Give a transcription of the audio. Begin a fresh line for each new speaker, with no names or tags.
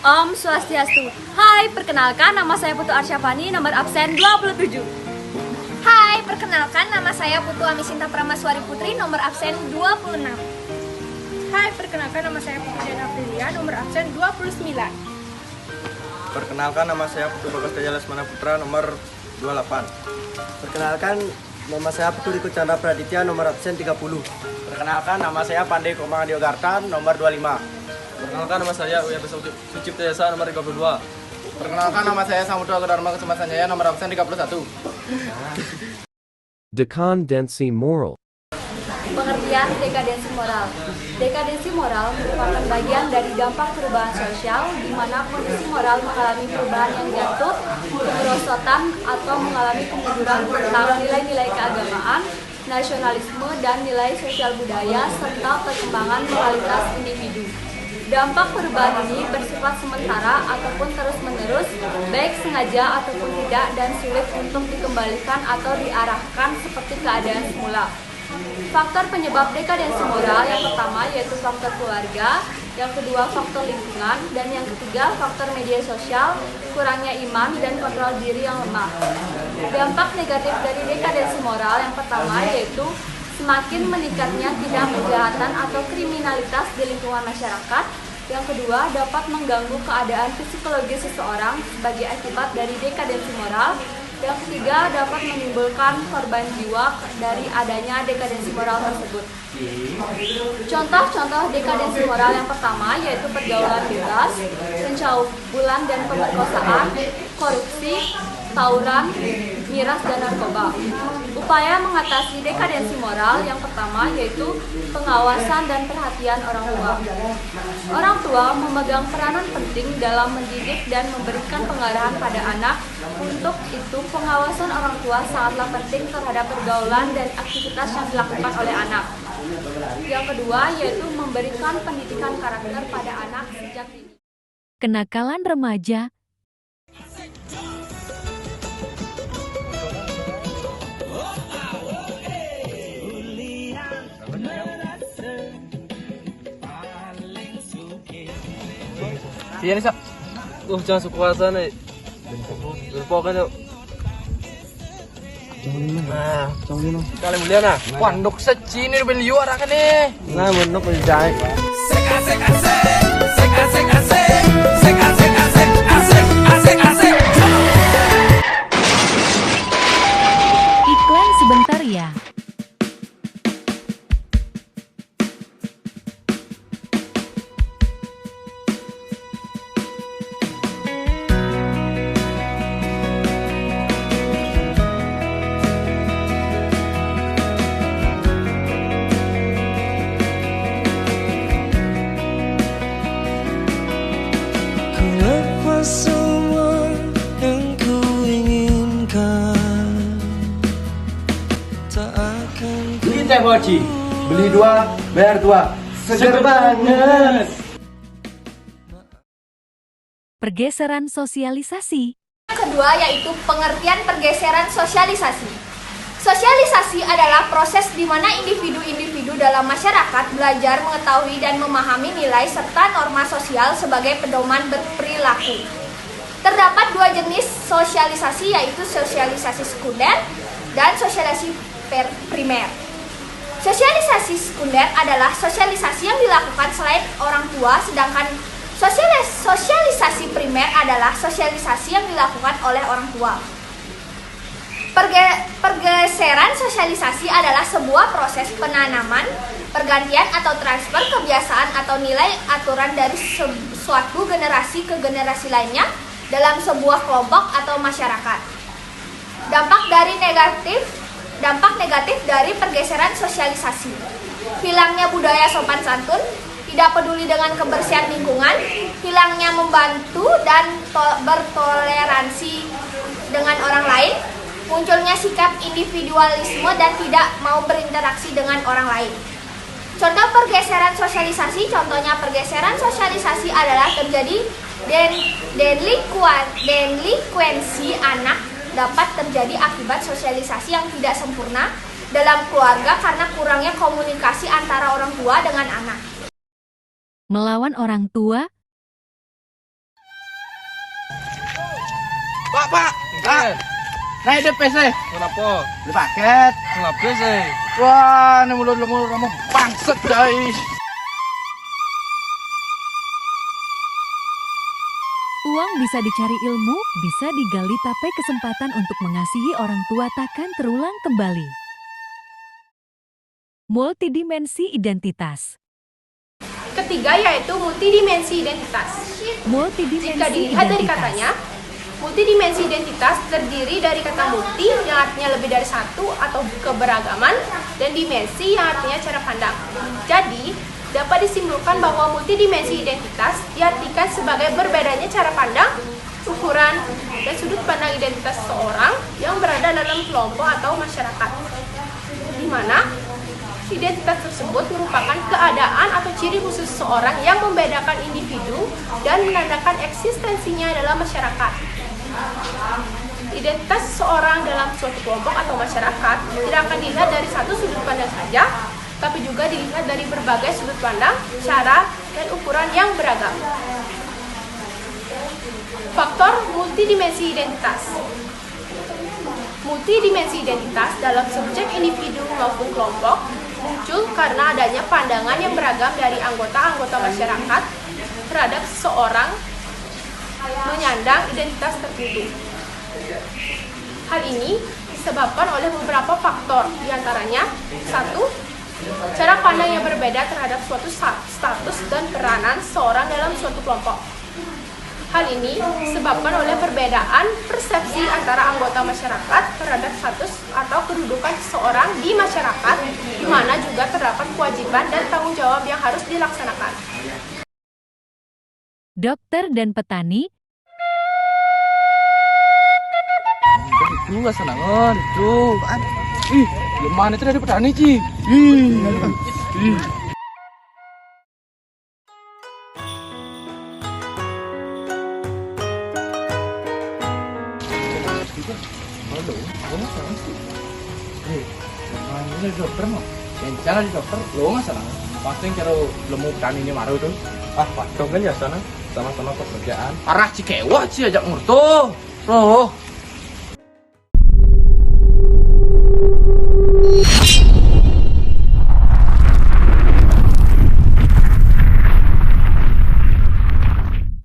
Om Swastiastu. Hai, perkenalkan nama saya Putu Arsyafani, nomor absen 27.
Hai, perkenalkan nama saya Putu Amisinta Pramaswari Putri, nomor absen 26.
Hai, perkenalkan nama saya Putu Diana Aprilia, nomor absen 29.
Perkenalkan nama saya Putu Bagas Daya Lesmana Putra, nomor 28.
Perkenalkan, nama saya Putu Riko Chandra Praditya, nomor absen 30.
Perkenalkan nama saya Pandey Komang Diogartan, nomor 25.
Perkenalkan nama saya Uya Sucipta Yasa, nomor 32.
Perkenalkan nama saya Samudra Dharma Kusuma Sanjaya, nomor absen 31.
Decadency moral.
Pengertian dekadensi moral. Dekadensi moral merupakan bagian dari dampak perubahan sosial di mana kondisi moral mengalami perubahan yang jatuh, kemerosotan, atau mengalami kemunduran tentang nilai-nilai keagamaan, nasionalisme, dan nilai sosial budaya, serta perkembangan moralitas individu. Dampak perubahan ini bersifat sementara ataupun terus-menerus, baik sengaja ataupun tidak, dan sulit untuk dikembalikan atau diarahkan seperti keadaan semula. Faktor penyebab dekadensi moral yang pertama yaitu faktor keluarga, yang kedua faktor lingkungan, dan yang ketiga faktor media sosial, kurangnya iman, dan kontrol diri yang lemah. Dampak negatif dari dekadensi moral yang pertama yaitu semakin meningkatnya tindak kejahatan atau kriminalitas di lingkungan masyarakat. Yang kedua, dapat mengganggu keadaan psikologis seseorang sebagai akibat dari dekadensi moral. Yang ketiga, dapat menimbulkan korban jiwa dari adanya dekadensi moral tersebut. Contoh-contoh dekadensi moral yang pertama yaitu pergaulan bebas, pencabulan dan pemerkosaan, korupsi, tawuran, miras, dan narkoba. Upaya mengatasi dekadensi moral yang pertama yaitu pengawasan dan perhatian orang tua. Orang tua memegang peranan penting dalam mendidik dan memberikan pengarahan pada anak. Untuk itu, pengawasan orang tua sangatlah penting terhadap pergaulan dan aktivitas yang dilakukan oleh anak. Yang kedua yaitu memberikan pendidikan karakter pada anak sejak dini.
Kenakalan remaja.
Iya nih, Sak. Jangan sekuasa nih. Berpokoknya yuk. Nah, kalian mulia nah. Wandok secini beli juara kan nih.
Nah, menuk menjahit.
Iklan sebentar ya.
Semua yang ku inginkan tak akan
Beli teh Boci, beli 2, bayar 2. Seger banget.
Pergeseran sosialisasi.
Kedua yaitu pengertian pergeseran sosialisasi. Sosialisasi adalah proses di mana individu-individu dalam masyarakat belajar mengetahui dan memahami nilai serta norma sosial sebagai pedoman berperilaku. Terdapat dua jenis sosialisasi yaitu sosialisasi sekunder dan sosialisasi primer. Sosialisasi sekunder adalah sosialisasi yang dilakukan selain orang tua, sedangkan sosialisasi primer adalah sosialisasi yang dilakukan oleh orang tua. Pergeseran sosialisasi adalah sebuah proses penanaman, pergantian atau transfer kebiasaan atau nilai aturan dari suatu generasi ke generasi lainnya dalam sebuah kelompok atau masyarakat. Dampak negatif dari pergeseran sosialisasi: hilangnya budaya sopan santun, tidak peduli dengan kebersihan lingkungan, hilangnya membantu dan bertoleransi dengan orang lain, munculnya sikap individualisme dan tidak mau berinteraksi dengan orang lain. Contoh pergeseran sosialisasi, contohnya pergeseran sosialisasi adalah terjadi delinkuensi anak dapat terjadi akibat sosialisasi yang tidak sempurna dalam keluarga karena kurangnya komunikasi antara orang tua dengan anak.
Melawan orang tua.
Pak. Naik deh PC.
Kenapa?
Beli paket.
Kenapa sih?
Wah, ini mulut kamu bangset, guys.
Uang bisa dicari ilmu, bisa digali tapi kesempatan untuk mengasihi orang tua takkan terulang kembali. Multidimensi identitas.
Ketiga yaitu multidimensi identitas.
Multidimensi
Jika dilihat dari
identitas.
katanya, multidimensi identitas terdiri dari kata multi yang artinya lebih dari satu atau keberagaman dan dimensi yang artinya cara pandang. Jadi, dapat disimpulkan bahwa multidimensi identitas diartikan sebagai berbedanya cara pandang, ukuran, dan sudut pandang identitas seseorang yang berada dalam kelompok atau masyarakat. Di mana identitas tersebut merupakan keadaan atau ciri khusus seseorang yang membedakan individu dan menandakan eksistensinya dalam masyarakat. Identitas seseorang dalam suatu kelompok atau masyarakat tidak akan dilihat dari satu sudut pandang saja, tapi juga dilihat dari berbagai sudut pandang, cara, dan ukuran yang beragam. Faktor multidimensi identitas. Multidimensi identitas dalam subjek individu maupun kelompok muncul karena adanya pandangan yang beragam dari anggota-anggota masyarakat terhadap seseorang menyandang identitas tertentu. Hal ini disebabkan oleh beberapa faktor, diantaranya 1. Cara pandang yang berbeda terhadap suatu status dan peranan seseorang dalam suatu kelompok. Hal ini disebabkan oleh perbedaan persepsi antara anggota masyarakat terhadap status atau kedudukan seseorang di masyarakat, di mana juga terdapat kewajiban dan tanggung jawab yang harus dilaksanakan.
Dokter dan petani.
Itu nggak senangan itu. Ih, gimana itu dari petani Ci? Ih. Ini dokter mau, jangan di dokter, lo nggak salah. Pasti kalau lemu petani ini maru tuh.
Ah, Pak Dong kan ya sana sama-sama pekerjaan.
Arah Cikewa sih ajak ngurto. Loh,